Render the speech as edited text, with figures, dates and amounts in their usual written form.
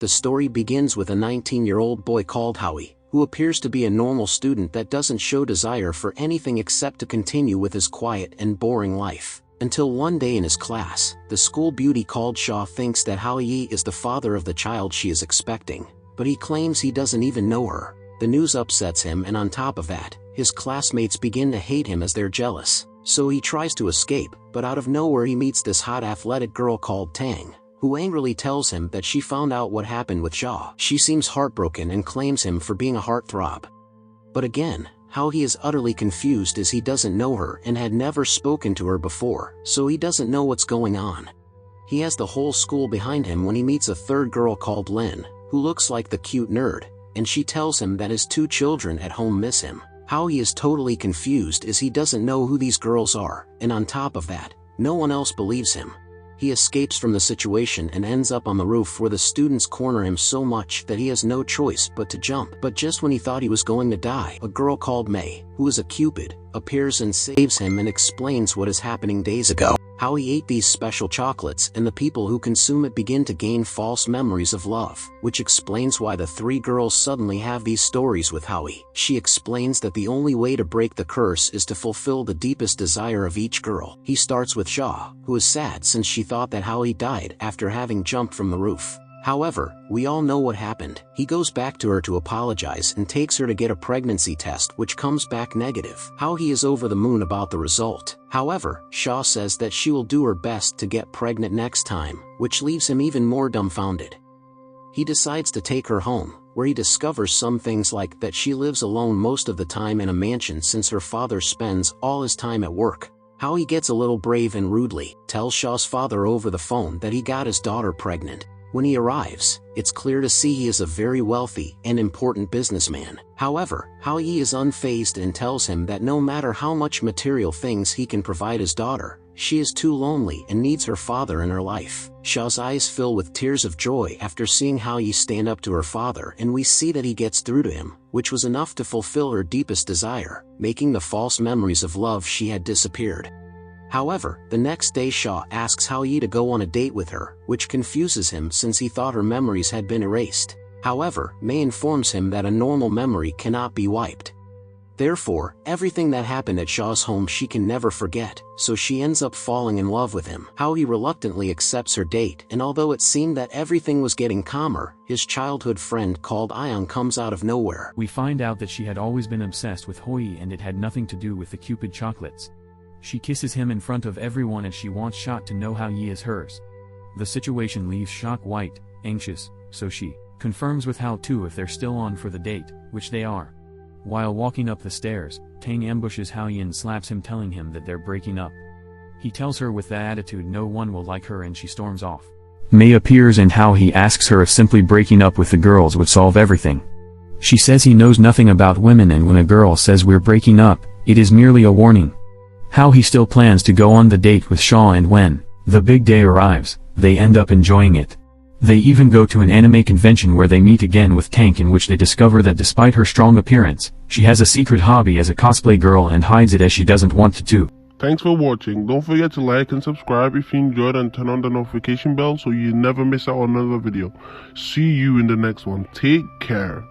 The story begins with a 19-year-old boy called Howie, who appears to be a normal student that doesn't show desire for anything except to continue with his quiet and boring life. Until one day in his class, the school beauty called Shaw thinks that Howie is the father of the child she is expecting, but he claims he doesn't even know her. The news upsets him, and on top of that, his classmates begin to hate him as they're jealous. So he tries to escape, but out of nowhere he meets this hot athletic girl called Tang, who angrily tells him that she found out what happened with Shaw. She seems heartbroken and claims him for being a heartthrob. But again, Howie is utterly confused as he doesn't know her and had never spoken to her before, so he doesn't know what's going on. He has the whole school behind him when he meets a third girl called Lynn, who looks like the cute nerd, and she tells him that his 2 children at home miss him. Howie is totally confused as he doesn't know who these girls are, and on top of that, no one else believes him. He escapes from the situation and ends up on the roof where the students corner him so much that he has no choice but to jump. But just when he thought he was going to die, a girl called May, who is a Cupid, appears and saves him and explains what is happening days ago. Howie ate these special chocolates, and the people who consume it begin to gain false memories of love, which explains why the 3 girls suddenly have these stories with Howie. She explains that the only way to break the curse is to fulfill the deepest desire of each girl. He starts with Shaw, who is sad since she thought that Howie died after having jumped from the roof. However, we all know what happened. He goes back to her to apologize and takes her to get a pregnancy test, which comes back negative. Howie is over the moon about the result. However, Shaw says that she will do her best to get pregnant next time, which leaves him even more dumbfounded. He decides to take her home, where he discovers some things like that she lives alone most of the time in a mansion since her father spends all his time at work. Howie gets a little brave and rudely tells Shaw's father over the phone that he got his daughter pregnant. When he arrives, it's clear to see he is a very wealthy and important businessman. However, Howie is unfazed and tells him that no matter how much material things he can provide his daughter, she is too lonely and needs her father in her life. Shaw's eyes fill with tears of joy after seeing Howie stand up to her father, and we see that he gets through to him, which was enough to fulfill her deepest desire, making the false memories of love she had disappeared. However, the next day Shaw asks Howie to go on a date with her, which confuses him since he thought her memories had been erased. However, May informs him that a normal memory cannot be wiped. Therefore, everything that happened at Shaw's home she can never forget, so she ends up falling in love with him. Howie reluctantly accepts her date, and although it seemed that everything was getting calmer, his childhood friend called Ion comes out of nowhere. We find out that she had always been obsessed with Howie and it had nothing to do with the Cupid chocolates. She kisses him in front of everyone and she wants Shot to know how he is hers. The situation leaves Shot white, anxious, so she confirms with Hao too if they're still on for the date, which they are. While walking up the stairs, Tang ambushes Howie and slaps him, telling him that they're breaking up. He tells her with that attitude no one will like her and she storms off. May appears and Howie asks her if simply breaking up with the girls would solve everything. She says he knows nothing about women and when a girl says we're breaking up, it is merely a warning. Howie still plans to go on the date with Shaw, and when the big day arrives, they end up enjoying it. They even go to an anime convention where they meet again with Tank, in which they discover that despite her strong appearance, she has a secret hobby as a cosplay girl and hides it as she doesn't want to do. Thanks for watching. Don't forget to like and subscribe if you enjoyed, and turn on the notification bell so you never miss out on another video. See you in the next one. Take care.